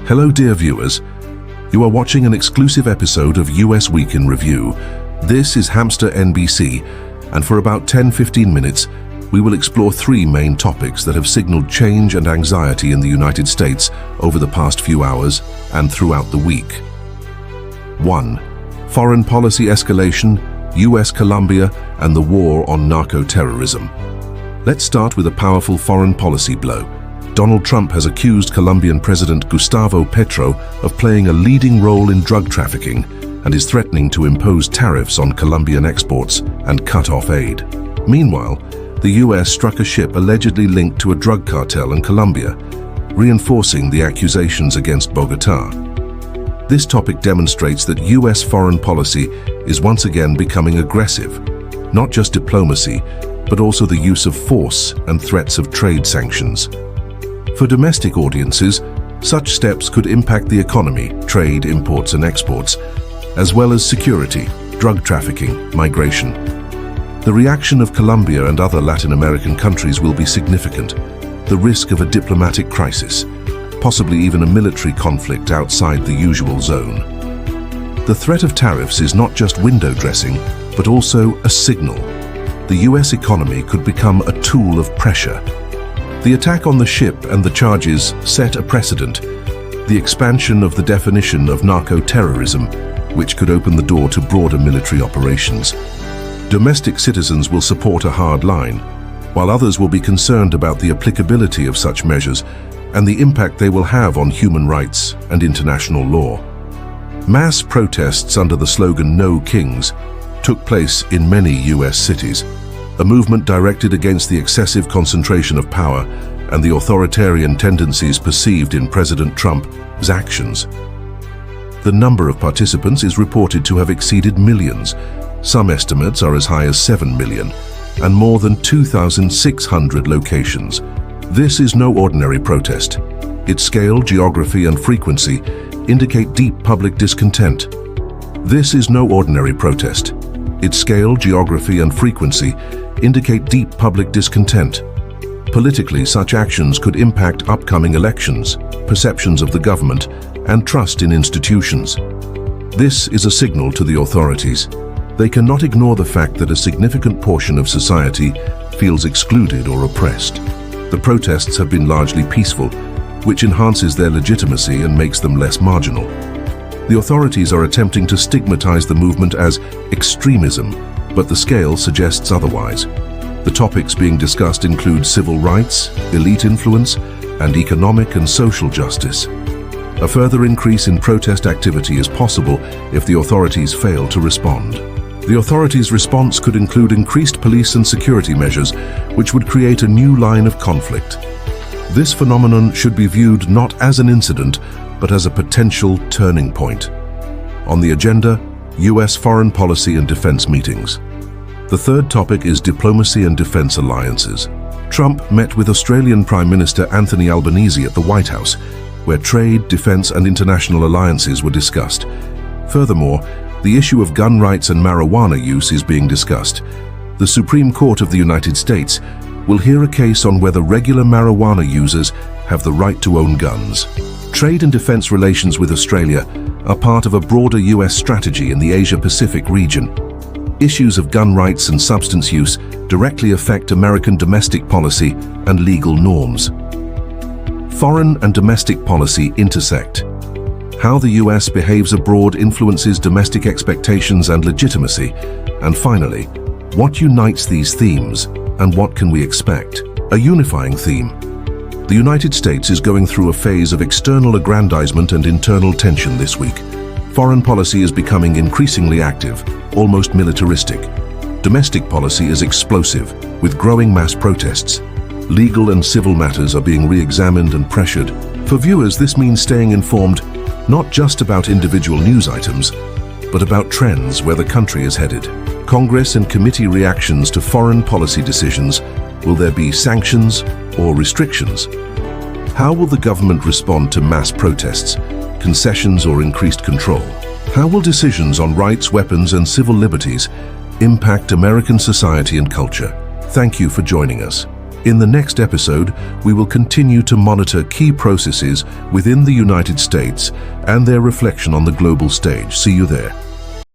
Hello dear viewers, you are watching an exclusive episode of US Week in Review. This is Hamster NBC, and for about 10-15 minutes, we will explore three main topics that have signaled change and anxiety in the United States over the past few hours and throughout the week. 1. Foreign policy escalation, US Colombia, and the war on narco-terrorism. Let's start with a powerful foreign policy blow. Donald Trump has accused Colombian President Gustavo Petro of playing a leading role in drug trafficking and is threatening to impose tariffs on Colombian exports and cut off aid. Meanwhile, the US struck a ship allegedly linked to a drug cartel in Colombia, reinforcing the accusations against Bogotá. This topic demonstrates that US foreign policy is once again becoming aggressive, not just diplomacy, but also the use of force and threats of trade sanctions. For domestic audiences, such steps could impact the economy, trade, imports and exports, as well as security, drug trafficking, migration. The reaction of Colombia and other Latin American countries will be significant. The risk of a diplomatic crisis, possibly even a military conflict outside the usual zone. The threat of tariffs is not just window dressing, but also a signal. The US economy could become a tool of pressure. The attack on the ship and the charges set a precedent. The expansion of the definition of narco-terrorism, which could open the door to broader military operations. Domestic citizens will support a hard line, while others will be concerned about the applicability of such measures and the impact they will have on human rights and international law. Mass protests under the slogan "No Kings" took place in many US cities, a movement directed against the excessive concentration of power and the authoritarian tendencies perceived in President Trump's actions. The number of participants is reported to have exceeded millions. Some estimates are as high as 7 million, and more than 2,600 locations. This is no ordinary protest. Its scale, geography, and frequency indicate deep public discontent. This is no ordinary protest. Its scale, geography, and frequency indicate deep public discontent. Politically, such actions could impact upcoming elections, perceptions of the government, and trust in institutions. This is a signal to the authorities. They cannot ignore the fact that a significant portion of society feels excluded or oppressed. The protests have been largely peaceful, which enhances their legitimacy and makes them less marginal. The authorities are attempting to stigmatize the movement as extremism, but the scale suggests otherwise. The topics being discussed include civil rights, elite influence, and economic and social justice. A further increase in protest activity is possible if the authorities fail to respond. The authorities' response could include increased police and security measures, which would create a new line of conflict. This phenomenon should be viewed not as an incident, but as a potential turning point. On the agenda, US foreign policy and defense meetings. The third topic is diplomacy and defense alliances. Trump met with Australian Prime Minister Anthony Albanese at the White House, where trade, defense, and international alliances were discussed. Furthermore, the issue of gun rights and marijuana use is being discussed. The Supreme Court of the United States will hear a case on whether regular marijuana users have the right to own guns. Trade and defense relations with Australia are part of a broader US strategy in the Asia-Pacific region. Issues of gun rights and substance use directly affect American domestic policy and legal norms. Foreign and domestic policy intersect. How the US behaves abroad influences domestic expectations and legitimacy. And finally, what unites these themes and what can we expect? A unifying theme. The United States is going through a phase of external aggrandizement and internal tension this week. Foreign policy is becoming increasingly active, almost militaristic. Domestic policy is explosive, with growing mass protests. Legal and civil matters are being re-examined and pressured. For viewers, this means staying informed not just about individual news items, but about trends where the country is headed. Congress and committee reactions to foreign policy decisions. Will there be sanctions or restrictions? How will the government respond to mass protests, concessions or increased control? How will decisions on rights, weapons and civil liberties impact American society and culture? Thank you for joining us. In the next episode, we will continue to monitor key processes within the United States and their reflection on the global stage. See you there.